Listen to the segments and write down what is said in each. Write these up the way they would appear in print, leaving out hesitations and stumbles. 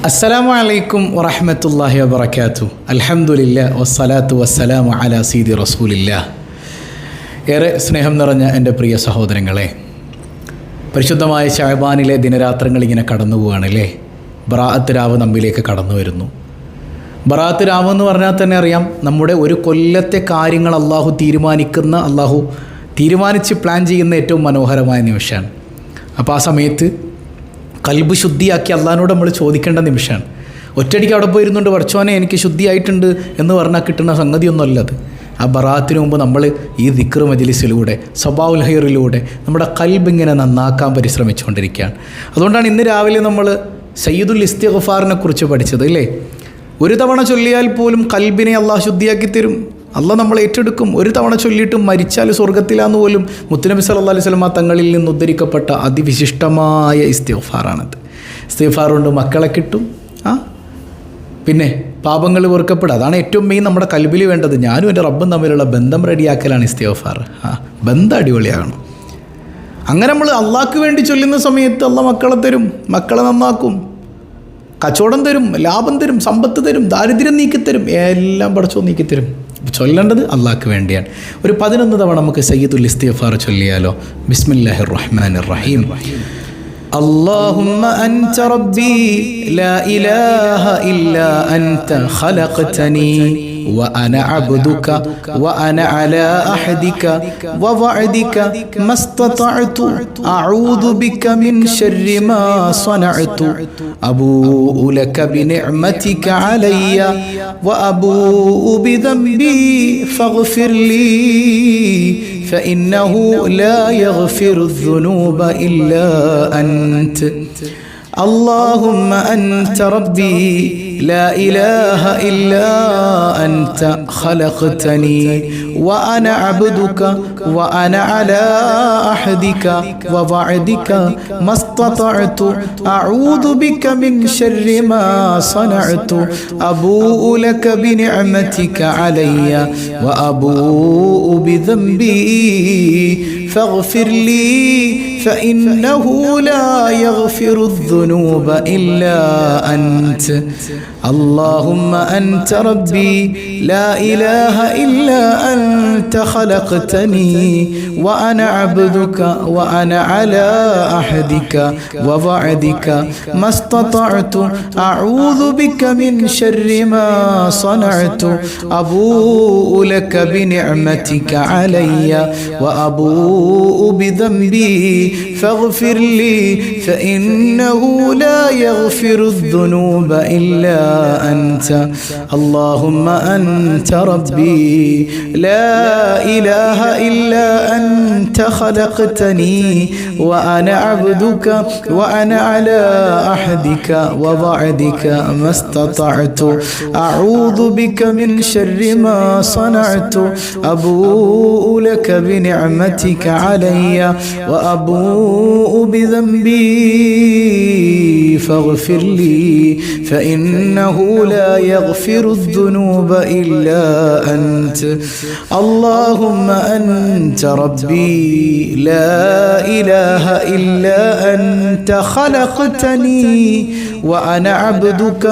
അസ്സലാമു അലൈക്കും വറഹ്മത്തുള്ളാഹി വബറകാതുഹു. അൽഹംദുലില്ലാഹ് വസ്സലാത്തു വസ്സലാമു അലാ സീദി റസൂലില്ലാഹ്. ഏറെ സ്നേഹം നിറഞ്ഞ എൻ്റെ പ്രിയ സഹോദരങ്ങളെ, പരിശുദ്ധമായ ശഅബാനിലെ ദിനരാത്രങ്ങൾ ഇങ്ങനെ കടന്നു പോവുകയാണല്ലേ. ബറാഅത്ത് രാവ് നമ്മിലേക്ക് കടന്നു വരുന്നു. ബറാഅത്ത് രാവ് എന്ന് പറഞ്ഞാൽ തന്നെ അറിയാം, നമ്മുടെ ഒരു കൊല്ലത്തെ കാര്യങ്ങൾ അള്ളാഹു തീരുമാനിച്ച് പ്ലാൻ ചെയ്യുന്ന ഏറ്റവും മനോഹരമായ നിമിഷമാണ്. അപ്പോൾ ആ സമയത്ത് കൽബ് ശുദ്ധിയാക്കി അള്ളാഹിനോട് നമ്മൾ ചോദിക്കേണ്ട നിമിഷമാണ്. ഒറ്റയടിക്ക് അവിടെ പോയിരുന്നുകൊണ്ട് പഠിച്ചോനെ എനിക്ക് ശുദ്ധിയായിട്ടുണ്ട് എന്ന് പറഞ്ഞാൽ കിട്ടുന്ന സംഗതിയൊന്നുമല്ല അത്. ആ ബറാഅത്തിന് മുമ്പ് നമ്മൾ ഈ ദിക്ർ മജ്ലിസിലൂടെ സബാഉൽ ഖൈറിലൂടെ നമ്മുടെ കൽബ് ഇങ്ങനെ നന്നാക്കാൻ പരിശ്രമിച്ചുകൊണ്ടിരിക്കുകയാണ്. അതുകൊണ്ടാണ് ഇന്ന് രാവിലെ നമ്മൾ സയ്യിദുൽ ഇസ്തിഗ്ഫാറിനെ കുറിച്ച് പഠിച്ചത് അല്ലേ. ഒരു തവണ ചൊല്ലിയാൽ പോലും കൽബിനെ അള്ളാഹ് ശുദ്ധിയാക്കി തരും. അള്ളാഹ് നമ്മളെ ഏറ്റെടുക്കും. ഒരു തവണ ചൊല്ലിയിട്ട് മരിച്ചാൽ സ്വർഗത്തിലാന്ന് പോലും മുത്തുനബി സല്ലല്ലാഹു അലൈഹി വസല്ലം തങ്ങളിൽ നിന്ന് ഉദ്ധരിക്കപ്പെട്ട അതിവിശിഷ്ടമായ ഇസ്തിഗ്ഫാറാണത്. ഇസ്തിഗ്ഫാർ കൊണ്ട് മക്കളെ കിട്ടും, പിന്നെ പാപങ്ങൾ വെറുക്കപ്പെടും. അതാണ് ഏറ്റവും മെയിൻ നമ്മുടെ കൽബിൽ വേണ്ടത്. ഞാനും എൻ്റെ റബ്ബും തമ്മിലുള്ള ബന്ധം റെഡിയാക്കലാണ് ഇസ്തിഗ്ഫാർ. ബന്ധം അടിപൊളിയാകണം. അങ്ങനെ നമ്മൾ അള്ളാഹ്ക്ക് വേണ്ടി ചൊല്ലുന്ന സമയത്ത് അള്ളാഹ് മക്കളെ തരും, മക്കളെ നന്നാക്കും, കച്ചവടം തരും, ലാഭം തരും, സമ്പത്ത് തരും, ദാരിദ്ര്യം നീക്കിത്തരും, എല്ലാം പടച്ചോ നീക്കിത്തരും. ചൊല്ലേണ്ടത് അള്ളാഹ്ക്ക് വേണ്ടിയാണ്. ഒരു 11 തവണ നമുക്ക് സയ്യിദുൽ ഇസ്തിഗ്ഫാർ ചൊല്ലിയാലോ. ബിസ്മില്ലാഹിർ റഹ്മാനിർ റഹീം. اللهم أنت ربي لا إله إلا أنت خلقتني وأنا عبدك وأنا على عهدك ووعدك ما استطعت أعوذ بك من شر ما صنعت أبوء لك بنعمتك علي وأبوء بذنبي فاغفر لي فإنه لا يغفر الذنوب إلا أنت اللهم أنت ربي لا إله إلا أنت خلقتني وأنا عبدك وأنا على عهدك ووعدك ما استطعت أعوذ بك من شر ما صنعت أبوء لك بنعمتك علي وأبوء بذنبي فاغفر لي فإنه لا يغفر الذنوب إلا أنت اللهم أنت ربي لا إله إلا أنت خلقتني وأنا عبدك وأنا على عهدك ووعدك ما استطعت أعوذ بك من شر ما صنعت أبوء لك بنعمتك علي وأبوء بذنبي فاغفر لي فإنه لا يغفر الذنوب إلا أنت اللهم أنت ربي لا إله إلا أنت خلقتني وأنا عبدك وأنا على عهدك ووعدك ما استطعت أعوذ بك من شر ما صنعت أبوء لك بنعمتك علي وأبوء بذنبي فاغفر لي فإنه لا يغفر الذنوب إلا أنت اللهم أنت ربي لا إله إلا أنت خلقتني وأنا عبدك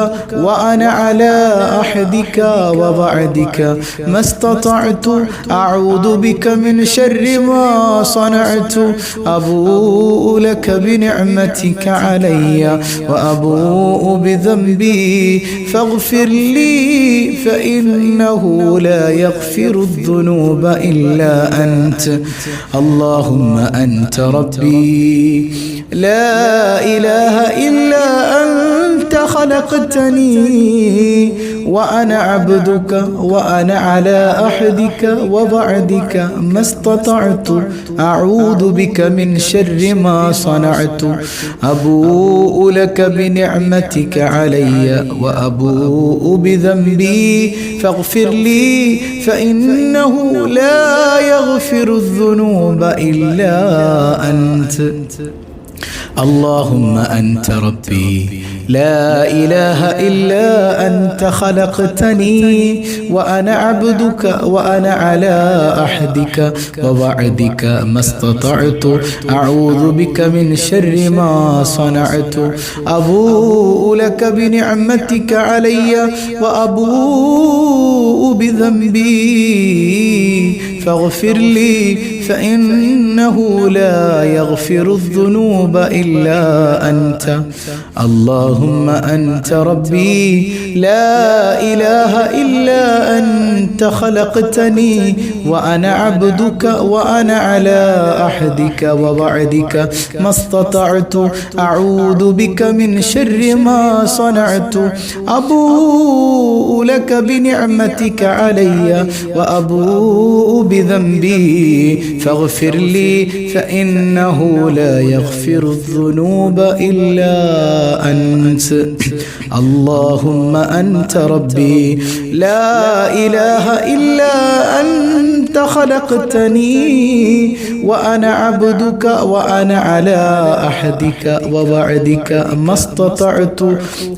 وأنا على عهدك ووعدك ما استطعت أعوذ بك من شر ما صنعت أبوء لك بنعمتك علي وأبوء بذنبي فاغفر لي فإنه لا يغفر الذنوب إلا أنت اللهم أنت ربي لا إله إلا أنت خلقتني وأنا عبدك وأنا على عهدك ووعدك ما استطعت أعوذ بك من شر ما صنعت أبوء لك بنعمتك علي وأبوء بذنبي فاغفر لي فإنه لا يغفر الذنوب إلا أنت اللهم أنت ربي لا إله إلا أنت خلقتني وأنا عبدك وأنا على عهدك ووعدك ما استطعت أعوذ بك من شر ما صنعت أبوء لك بنعمتك علي وأبوء بذنبي فاغفر لي فإنه لا يغفر الذنوب إلا أنت اللهم أنت ربي لا إله إلا أنت خلقتني وأنا عبدك وأنا على عهدك ووعدك ما استطعت أعوذ بك من شر ما صنعت أبوء لك بنعمتك علي وأبوء بذنبي فاغفر لي فإنه لا يغفر الذنوب إلا أنت اللهم أنت ربي لا إله إلا أنت خلقتني وأنا عبدك وأنا على عهدك ووعدك ما استطعت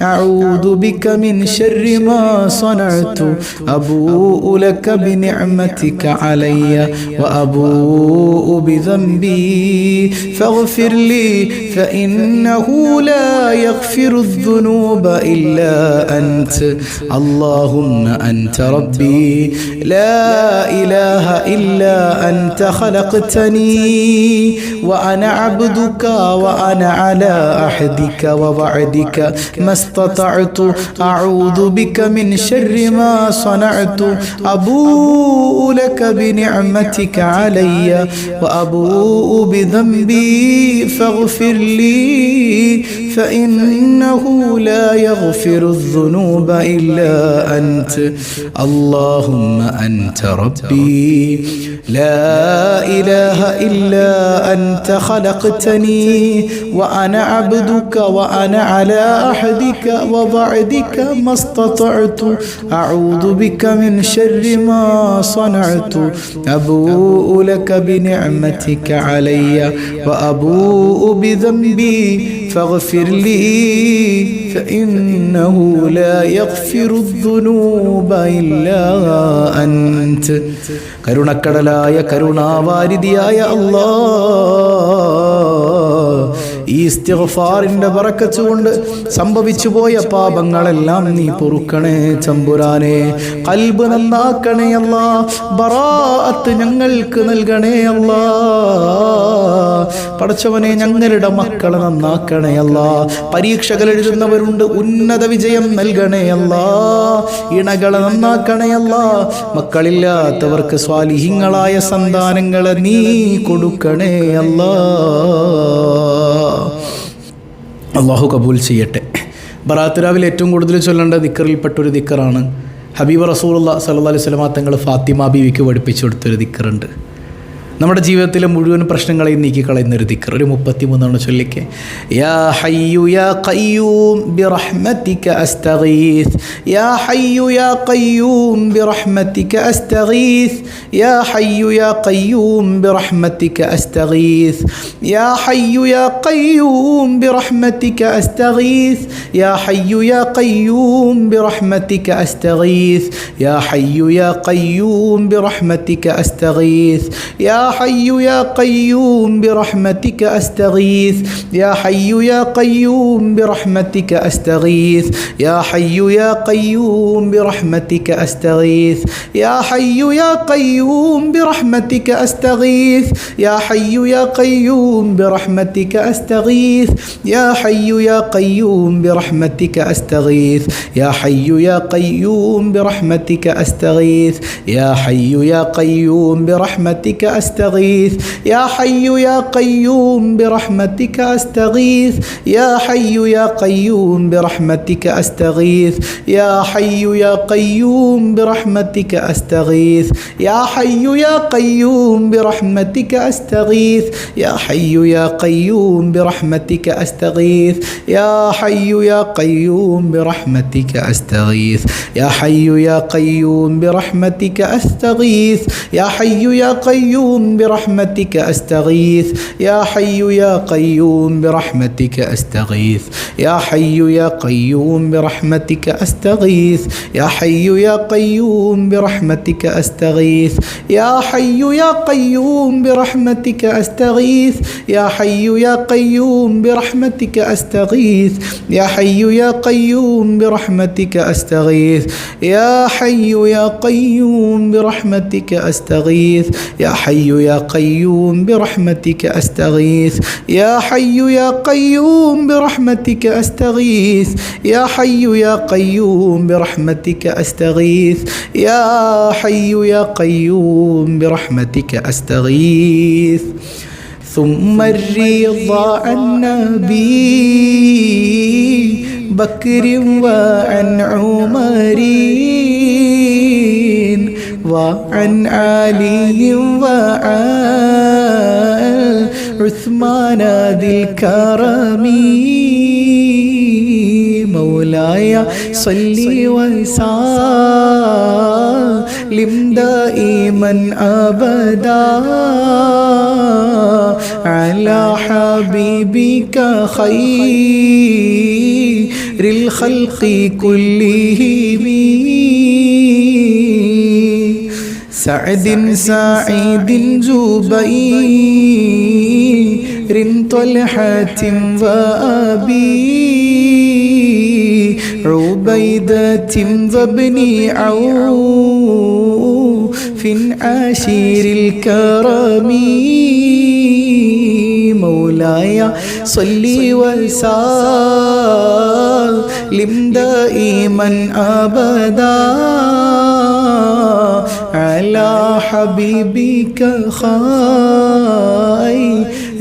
أعوذ بك من شر ما صنعت أبوء لك بنعمتك علي وأبوء بذنبي فاغفر لي فإنه لا يغفر الذنوب إلا أنت اللهم أنت ربي لا إله إلا أنت خلقتني وأنا عبدك وأنا على عهدك ووعدك ما استطعت أعوذ بك من شر ما صنعت أبوء لك بنعمتك علي وأبوء بذنبي فاغفر لي فإنه لا يغفر الذنوب إلا أنت اللهم أنت ربي لا إله إلا أنت خلقتني وأنا عبدك وأنا على عهدك ووعدك ما استطعت أعوذ بك من شر ما صنعت أبوء لك بنعمتك علي وأبوء بذنبي فاغفر لي فإنه لا يغفر الذنوب إلا أنت കരുണക്കടലായ കരുണാവാരിധിയായ അല്ലാഹ് ഈ ഇസ്തിഗ്ഫാറിന്റെ ബറക്കത്ത് കൊണ്ട് സംഭവിച്ചു പോയ പാപങ്ങളെല്ലാം നീ പൊറുക്കണേ തമ്പുരാനെ ഖൽബ് നന്നാക്കണേ അല്ലാഹ് ബറാഅത്ത് ഞങ്ങൾക്ക് നൽകണേ അല്ലാഹ് പടച്ചവനെ ഞങ്ങളുടെ മക്കളെ നന്നാക്കണേ അല്ലാഹ് പരീക്ഷകൾ എഴുതുന്നവരുണ്ട് ഉന്നത വിജയം നൽകണേ അല്ലാഹ് ഇണകളെ നന്നാക്കണേ അല്ലാഹ് മക്കളില്ലാത്തവർക്ക് സ്വാലിഹീങ്ങളായ സന്താനങ്ങളെ നീ കൊടുക്കണേ അല്ലാഹ് അള്ളാഹു കബൂൽ ചെയ്യട്ടെ. ബറാത്ത് രാവിലെ ഏറ്റവും കൂടുതൽ ചൊല്ലേണ്ട ദിക്കറിൽപ്പെട്ടൊരു ദിക്കറാണ് ഹബീബ് റസൂലുള്ളാഹി സ്വല്ലല്ലാഹു അലൈഹി വസല്ലം തങ്ങൾ ഫാത്തിമ ബീവിക്ക് പഠിപ്പിച്ചു കൊടുത്തൊരു ദിക്കറുണ്ട്. നമ്മുടെ ജീവിതത്തിലെ മുഴുവൻ പ്രശ്നങ്ങളെയും നീക്കിക്കളയുന്നൊരു ദിക്കർ. ഒരു 33 ചൊല്ലിക്ക്. യാ ഹയ്യു യാ ഖയ്യൂം ബിറഹ്മതിക അസ്തഗീസ് യാ ഹയ്യു യാ ഖയ്യൂം ബിറഹ്മതിക അസ്തഗീസ് യാ ഹയ്യു യാ ഖയ്യൂം ബിറഹ്മതിക അസ്തഗീസ് യാ ഹയ്യു യാ ഖയ്യൂം ബിറഹ്മതിക അസ്തഗീസ് യാ ഹയ്യു യാ ഖയ്യൂം ബിറഹ്മതിക അസ്തഗീസ് യാ ഹയ്യു യാ ഖയ്യൂം ബിറഹ്മതിക അസ്തഗീസ് യാ حي يا قيوم برحمتك أستغيث يا حي يا قيوم برحمتك أستغيث يا حي يا قيوم برحمتك أستغيث يا حي يا قيوم برحمتك أستغيث يا حي يا قيوم برحمتك أستغيث يا حي يا قيوم برحمتك أستغيث يا حي يا قيوم برحمتك أستغيث يا حي يا قيوم برحمتك أستغيث يا حي يا قيوم برحمتك أستغيث يا حي يا قيوم برحمتك أستغيث يا حي يا قيوم برحمتك أستغيث يا حي يا قيوم برحمتك أستغيث يا حي يا قيوم برحمتك أستغيث يا حي يا قيوم برحمتك أستغيث يا حي يا قيوم برحمتك أستغيث يا حي يا قيوم برحمتك أستغيث يا حي يا قيوم برحمتك أستغيث يا حي يا قيوم برحمتك أستغيث يا حي يا قيوم برحمتك أستغيث يا حي يا قيوم برحمتك أستغيث يا حي يا قيوم برحمتك أستغيث يا حي يا قيوم برحمتك أستغيث يا حي يا قيوم برحمتك أستغيث يا حي يا قيوم برحمتك أستغيث يا حي يا قيوم برحمتك أستغيث يا حي يا قيوم برحمتك أستغيث يا حي يا قيوم برحمتك أستغيث ثم الرضا عن نبي بكر وعن عمر وعن علي وعن عثمان ذي الكرم مولاي صل وسلم دائما أبدا على حبيبك خير الخلق كلهم سعد سعيد زبير طلحة وأبي عبيدة وابن عوف عاشر الكرم مولاي صل وسلم دائما أبدا على حبيبك خير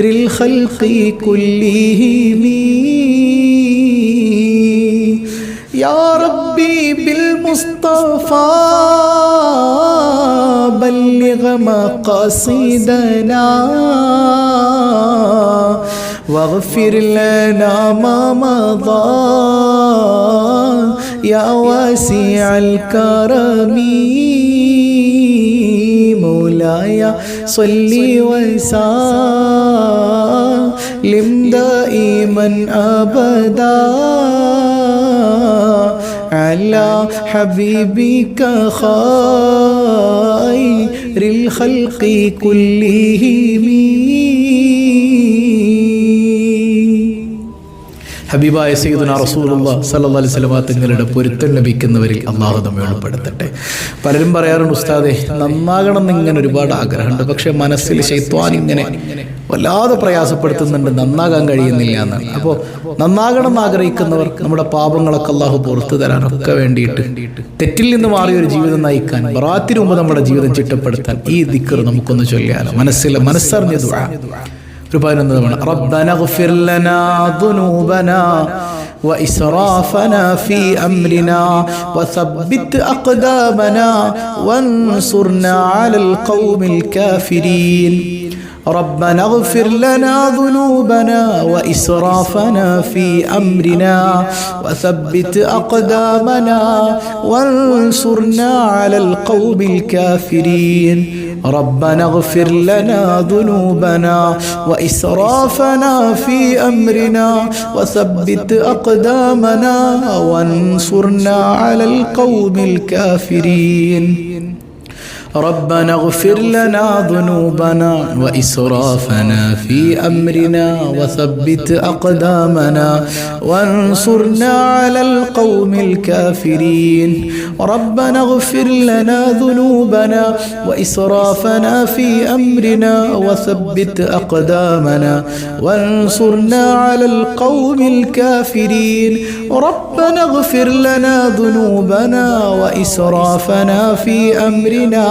الخلق كلهم يا ربي بالمصطفى بلغ مقاصدنا واغفر لنا ما مضى يا واسع الكرم مولاي صل وسلم دائما أبدا على حبيبك خير الخلق كلهم ഹബീബായ സയ്യിദുനാ റസൂലുള്ളാഹി സ്വല്ലല്ലാഹു അലൈഹി വസല്ലം തങ്ങളുടെ പൊരുത്തം ലഭിക്കുന്നവരിൽ അല്ലാഹു നമ്മെ ഉൾപ്പെടുത്തട്ടെ. പലരും പറയാറുണ്ട്, ഉസ്താദേ നന്നാകണം എന്നിങ്ങനെ ഒരുപാട് ആഗ്രഹമുണ്ട്, പക്ഷെ മനസ്സിൽ ശൈത്വാൻ ഇങ്ങനെ വല്ലാതെ പ്രയാസപ്പെടുത്തുന്നുണ്ട്, നന്നാകാൻ കഴിയുന്നില്ല എന്നാണ്. അപ്പോൾ നന്നാകണം എന്ന് ആഗ്രഹിക്കുന്നവർ നമ്മുടെ പാപങ്ങളൊക്കെ അല്ലാഹു പുറത്തു തരാനൊക്കെ വേണ്ടിയിട്ട് തെറ്റിൽ നിന്ന് മാറിയൊരു ജീവിതം നയിക്കാൻ, ബറാത്തിന് മുമ്പ് നമ്മുടെ ജീവിതം ചിട്ടപ്പെടുത്താൻ ഈ ദിക്ർ നമുക്കൊന്ന് ചൊല്ലിയാലോ. മനസ്സറിഞ്ഞ ദുആ ربنا اغفر لنا ذنوبنا وإسرافنا في أمرنا وثبت أقدامنا وانصرنا على القوم الكافرين ربنا اغفر لنا ذنوبنا وإسرافنا في أمرنا وثبت أقدامنا وانصرنا على القوم الكافرين ربنا اغفر لنا ذنوبنا وإسرافنا في أمرنا وثبت أقدامنا وانصرنا على القوم الكافرين ربنا اغفر لنا ذنوبنا وإسرافنا في أمرنا وثبت أقدامنا وانصرنا على القوم الكافرين ربنا اغفر لنا ذنوبنا وإسرافنا في أمرنا وثبت أقدامنا وانصرنا على القوم الكافرين ربنا اغفر لنا ذنوبنا وإسرافنا في أمرنا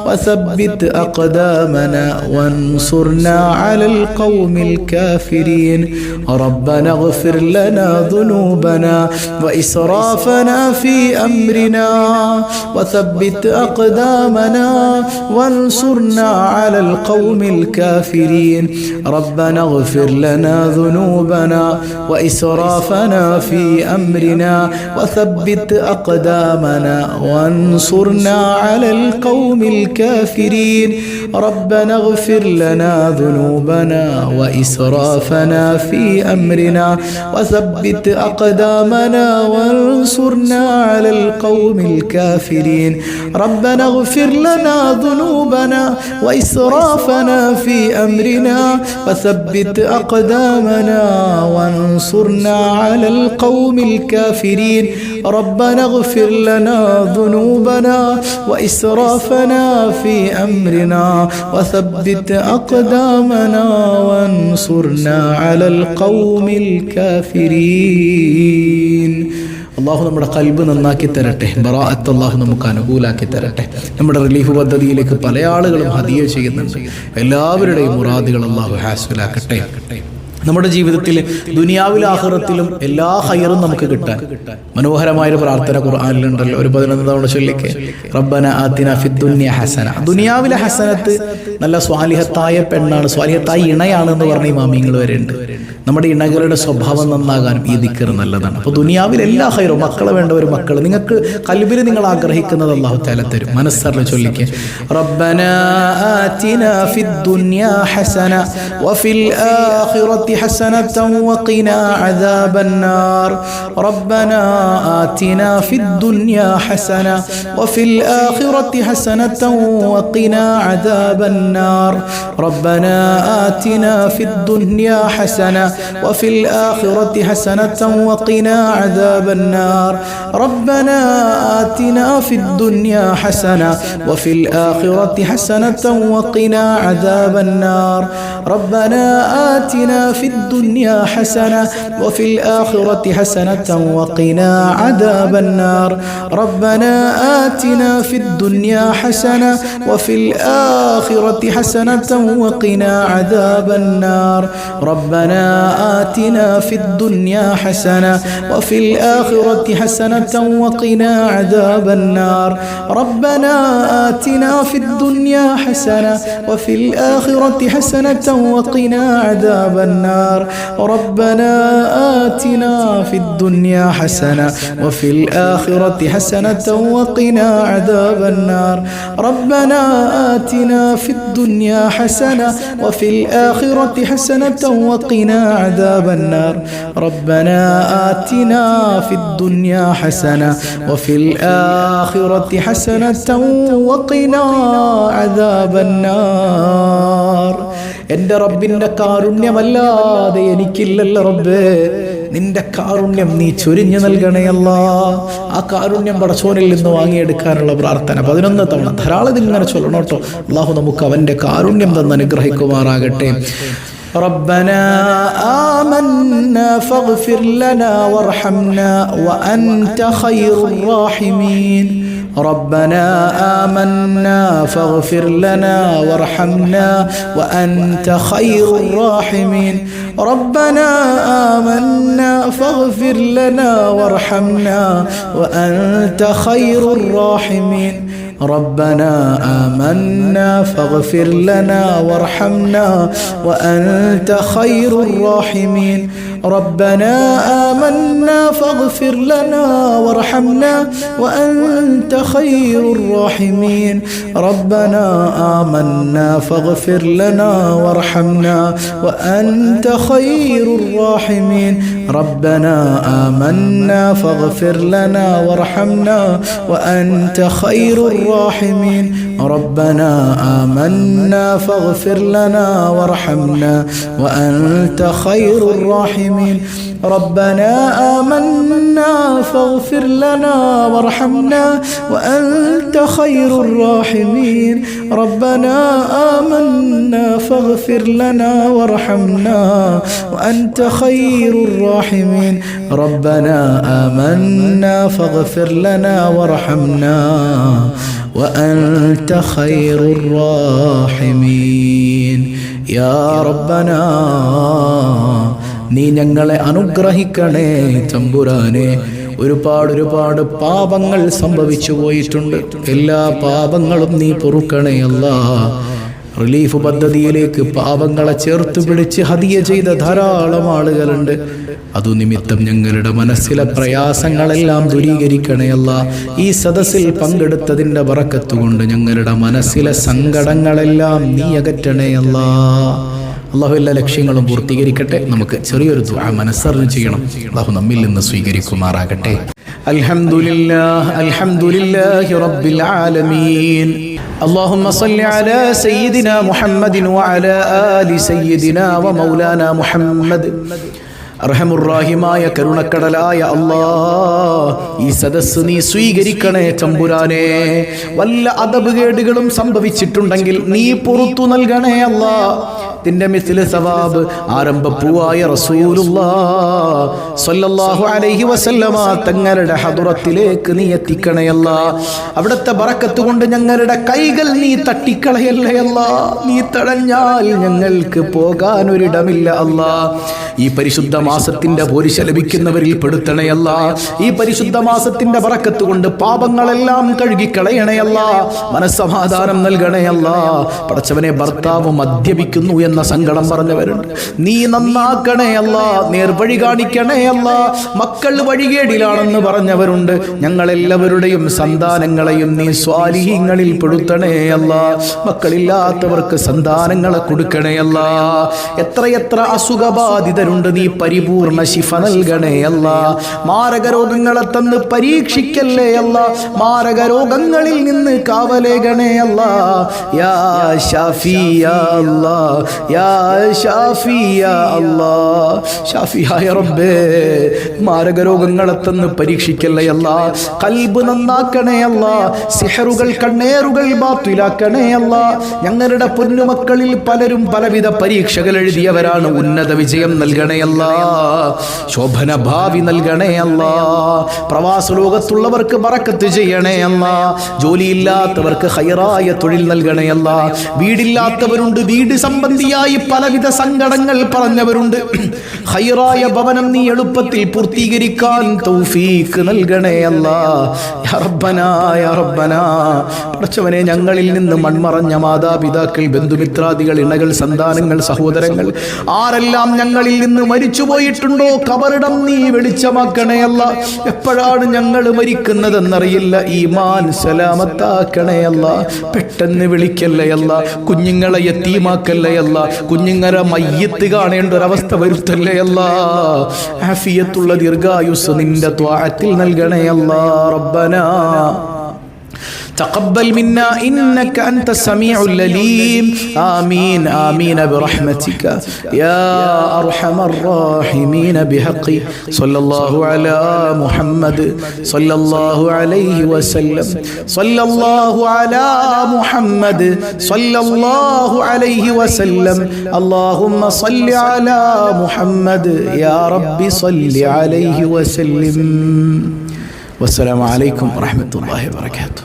وثبت أقدامنا وانصرنا على القوم الكافرين ربنا اغفر لنا ذنوبنا وإسرافنا في أمرنا وثبت أقدامنا وانصرنا على القوم الكافرين ربنا اغفر لنا ذنوبنا وإسرافنا في أمرنا وثبت أقدامنا وانصرنا على القوم القوم الكافرين ربنا اغفر لنا ذنوبنا وإسرافنا في أمرنا وثبت أقدامنا وانصرنا على القوم الكافرين ربنا اغفر لنا ذنوبنا وإسرافنا في أمرنا وثبت أقدامنا وانصرنا على القوم الكافرين ربنا اغفر لنا ذنوبنا وإسرافنا في أمرنا وثبت أقدامنا وانصرنا على القوم الكافرين. അള്ളാഹു നമ്മുടെ ഖൽബ് നന്നാക്കി തരട്ടെ. ബറാഅത്ത് അള്ളാഹു നമുക്ക് അനുകൂലാക്കി തരട്ടെ. നമ്മുടെ റിലീഫ് പദ്ധതിയിലേക്ക് പല ആളുകളും ഹദിയ ചെയ്യുന്നുണ്ട്. എല്ലാവരുടെയും മുറാദുകൾ അള്ളാഹു ഹാസിലാക്കട്ടെ. നമ്മുടെ ജീവിതത്തിൽ ദുനിയാവിലും ആഖിറത്തിലും എല്ലാ ഖൈറും നമുക്ക് കിട്ടാൻ മനോഹരമായൊരു പ്രാർത്ഥന ഖുർആനിലുണ്ടല്ലോ. ഒരു 11 തവണ ചൊല്ലിക്കേ. റബ്ബന ആതിന ഫിദ്ദുനിയ ഹസന. ദുനിയാവിലെ ഹസനത്ത് നല്ല സ്വാലിഹത്തായ പെണ്ണാണ്, സ്വാലിഹത്തായ ഇണയാണ് എന്ന് പറഞ്ഞ ഇമാമിങ്ങൾ വരെ ഉണ്ട്. നമ്മുടെ ഇണകളുടെ സ്വഭാവം നന്നാകാനും ഈ ദിക്ർ നല്ലതാണ്. അപ്പോൾ ദുനിയാവിൽ എല്ലാ ഖൈറും, മക്കളെ വേണ്ടവർ മക്കൾ, നിങ്ങൾക്ക് ഖൽബിൽ നിങ്ങൾ ആഗ്രഹിക്കുന്നത് അല്ലാഹു തആല തരും. മനസ്സറിൽ ചൊല്ലിക്കേ. റബ്ബന ആതിന ഫിദ്ദുനിയ ഹസന വഫിൽ ആഖിറതി حسنة وقنا عذاب النار ربنا آتنا في الدنيا حسنة وفي الآخرة حسنة وقنا عذاب النار ربنا آتنا في الدنيا حسنة وفي الآخرة حسنة وقنا عذاب النار ربنا آتنا في الدنيا حسنة وفي الآخرة حسنة وقنا عذاب النار ربنا آتنا في الدنيا حسنة وفي الآخرة حسنة وقنا عذاب النار ربنا آتنا في الدنيا حسنة وفي الآخرة حسنة وقنا عذاب النار ربنا آتنا في الدنيا حسنة وفي الآخرة حسنة وقنا عذاب النار ربنا آتنا في الدنيا حسنة وفي الآخرة حسنة وقنا عذاب النار ربنا آتنا في الدنيا حسنة وفي الآخرة حسنة وقنا عذاب النار ربنا آتنا في الدنيا حسنة وفي الآخرة حسنة وقنا عذاب النار ربنا آتنا في الدنيا حسنة وفي الآخرة حسنة وقنا عذاب النار. എൻ്റെ റബ്ബിൻ്റെ കാരുണ്യമല്ലാതെ എനിക്കില്ലല്ലോ റബ്ബേ, നിന്റെ കാരുണ്യം നീ ചൊരിഞ്ഞു നൽകണേ അല്ലാ. ആ കാരുണ്യം പടച്ചോനിൽ നിന്ന് വാങ്ങിയെടുക്കാനുള്ള പ്രാർത്ഥന 11 തവണ ധാരാളം ഇങ്ങനെ ചൊല്ലണം കേട്ടോ. അള്ളാഹു നമുക്ക് അവൻ്റെ കാരുണ്യം തന്ന് അനുഗ്രഹിക്കുമാറാകട്ടെ. ربنا آمنا فاغفر لنا وارحمنا وأنت خير الراحمين ربنا آمنا فاغفر لنا وارحمنا وأنت خير الراحمين ربنا آمنا فاغفر لنا وارحمنا وأنت خير الراحمين ربنا آمنا فاغفر لنا وارحمنا وأنت خير الراحمين ربنا آمنا فاغفر لنا وارحمنا وأنت خير الراحمين ربنا آمنا فاغفر لنا وارحمنا وأنت خير الراحمين ربنا آمنا فاغفر لنا وارحمنا وأنت خير الراحمين ربنا آمنا فاغفر لنا وارحمنا وأنت خير الراحمين ربنا آمنا فاغفر لنا وارحمنا وأنت خير الراحمين ربنا آمنا فاغفر لنا وارحمنا وأنت خير الراحمين ربنا آمنا فاغفر لنا وارحمنا وأنت خير الراحمين يا ربنا നീ ഞങ്ങളെ അനുഗ്രഹിക്കണേ തമ്പുരാനെ. ഒരുപാട് പാപങ്ങൾ സംഭവിച്ചു പോയിട്ടുണ്ട്. എല്ലാ പാപങ്ങളും നീ പൊറുക്കണേ അല്ലാ. റിലീഫ് പദ്ധതിയിലേക്ക് പാവങ്ങളെ ചേർത്ത് പിടിച്ച് ഹദിയ ചെയ്ത ധാരാളം ആളുകളുണ്ട്. അതു നിമിത്തം ഞങ്ങളുടെ മനസ്സിലെ പ്രയാസങ്ങളെല്ലാം ദൂരീകരിക്കണേ അല്ലാഹ്. ഈ സദസ്സിൽ പങ്കെടുത്തതിൻ്റെ ബറക്കത്ത് കൊണ്ട് ഞങ്ങളുടെ മനസ്സിലെ സങ്കടങ്ങളെല്ലാം നീ അകറ്റണേ അല്ലാഹ്. അള്ളാഹു എല്ലാ ലക്ഷ്യങ്ങളും പൂർത്തീകരിക്കട്ടെ. നമുക്ക് ചെറിയൊരു ദുആ മനസ്സറിഞ്ഞ് ചെയ്യണം. അള്ളാഹു നമ്മിൽ നിന്ന് സ്വീകരിക്കുമാറാകട്ടെ. അൽഹംദുലില്ലാഹി റബ്ബിൽ ആലമീൻ. اللهم صل على سيدنا محمد وعلى آل سيدنا ومولانا محمد. അർഹമുർറാഹിമായ കരുണക്കടലായ അല്ലാഹ്, ഈ സദസ്സ് നീ സ്വീകരിക്കണേ തമ്പുരാനെ. വല്ല അദബുകേടുകളും സംഭവിച്ചിട്ടുണ്ടെങ്കിൽ നീ പുറത്തു നൽകണേ അല്ലാഹ്. ഇതിന്റെ മിസ്ല സവാബ് ആരംഭപ്പൂവായ റസൂലുള്ളാഹ് സ്വല്ലല്ലാഹു അലൈഹി വസല്ലമ തങ്ങളുടെ ഹദറത്തിലേക്ക് നീ എത്തിക്കണേ അല്ലാഹ്. അവിടുത്തെ ബറക്കത്ത് കൊണ്ട് ഞങ്ങളുടെ കൈകൾ നീ തട്ടിക്കളയല്ലേ അല്ലാഹ്. നീ തടഞ്ഞാൽ ഞങ്ങൾക്ക് പോകാൻ ഒരിടമില്ല അല്ലാഹ്. ഈ പരിശുദ്ധ മാസത്തിന്റെ പോരിശ ലഭിക്കുന്നവരിൽ പെടുത്തണേ അല്ലാഹ്. ഈ പരിശുദ്ധ മാസത്തിന്റെ ബറക്കത്ത് കൊണ്ട് പാപങ്ങളെല്ലാം കഴുകിക്കളയണേ അല്ലാഹ്. മനസ്സമാധാനം നൽകണേ അല്ലാഹ്. പടച്ചവനെ, ഭർത്താവ് മദ്യപിക്കുന്നു എന്ന സങ്കടം പറഞ്ഞവരുണ്ട്, നീ നന്നാക്കണേ അല്ലാഹ്. നേർവഴി കാണിക്കണേ അല്ലാഹ്. മക്കൾ വഴികേടിലാണെന്ന് പറഞ്ഞവരുണ്ട്, ഞങ്ങളെല്ലാവരുടെയും സന്താനങ്ങളെയും നീ സ്വാലിഹീങ്ങളിൽ പെടുത്തണേ അല്ലാഹ്. മക്കളില്ലാത്തവർക്ക് സന്താനങ്ങളെ കൊടുക്കണേ അല്ലാഹ്. എത്രയെത്ര അസുഖബാധിതരുണ്ട്, നീ പരിപൂർണ ശിഫ നൽകണേ അല്ലാഹ്. മാരക രോഗങ്ങളെ തന്ന് പരീക്ഷിക്കല്ലേ അല്ലാഹ്. മാരക രോഗങ്ങളിൽ നിന്ന് കാവലേകണേ അല്ലാഹ്. യാ ഷാഫി യാ അല്ലാഹ്, യാ ഷാഫി യാ അല്ലാഹ്. ഷാഫിയായ റബ്ബേ, മാരക രോഗങ്ങളെ തന്ന് പരീക്ഷിക്കല്ലേ അല്ലാഹ്. ഖൽബ് നന്നാക്കണേ അല്ലാഹ്. സിഹറുകൾ കണ്ണേറുകൾ ബാത്തിലാക്കണേ അല്ലാഹ്. ഞങ്ങളുടെ പൊന്നുമക്കളിൽ പലരും പലവിധ പരീക്ഷകൾ എഴുതിയവരാണ്. ഉന്നത വിജയം നൽകണേ അല്ലാഹ്. ശോഭന ഭാവി നൽകണേ അല്ലാഹ്. പ്രവാസ ലോകത്തുള്ളവർക്ക് ബറക്കത്ത് ചെയ്യണേ അല്ലാഹ്. ജോലിയില്ലാത്തവർക്ക് ഖൈറായ തൊഴിൽ നൽകണേ അല്ലാഹ്. വീടില്ലാത്തവരുണ്ട്, വീട് സംബന്ധിയായി പലവിധ സങ്കടങ്ങൾ പറഞ്ഞവരുണ്ട്. ഖൈറായ ഭവനം നീ എളുപ്പത്തിൽ പൂർത്തീകരിക്കാൻ തൗഫീഖ് നൽകണേ അല്ലാഹ്. യാ റബ്ബനാ യാ റബ്ബനാ. പടച്ചവനെ, ഞങ്ങളിൽ നിന്ന് മൺമറഞ്ഞ മാതാപിതാക്കൾ, ബന്ധുമിത്രാദികൾ, ഇണകൾ, സന്താനങ്ങൾ, സഹോദരങ്ങൾ ആരെല്ലാം ഞങ്ങളിൽ നിന്ന് മരിച്ചു പോയിട്ടുണ്ടോ, കബറിടം നീ വെളിച്ചമാക്കണേ അല്ലാഹ്. എപ്പോഴാണ് ഞങ്ങൾ മരിക്കുന്നതെന്നറിയില്ല. ഈമാൻ സലാമത്താക്കണേ അല്ലാഹ്. പെട്ടെന്ന് വിളിക്കല്ലേ അല്ലാഹ്. കുഞ്ഞുങ്ങളെ യതീമാക്കല്ലേ അല്ലാഹ്. കുഞ്ഞുങ്ങളെ മയ്യത്ത് കാണേണ്ട ഒരവസ്ഥ വരുത്തല്ലേ അല്ലാഹ്. ആഫിയത്തുള്ള ദീർഘായുസ് നിന്റെ ത്വാഅത്തിൽ നൽകണേ അല്ലാഹ്. റബ്ബനാ تقبل منا إنك أنت السميع العليم. آمين آمين برحمتك يا أرحم الراحمين بحق صلى الله على محمد صلى الله عليه وسلم. صلى الله على محمد صلى الله عليه وسلم. اللهم صل على محمد يا رب صل عليه وسلم. والسلام عليكم ورحمة الله وبركاته.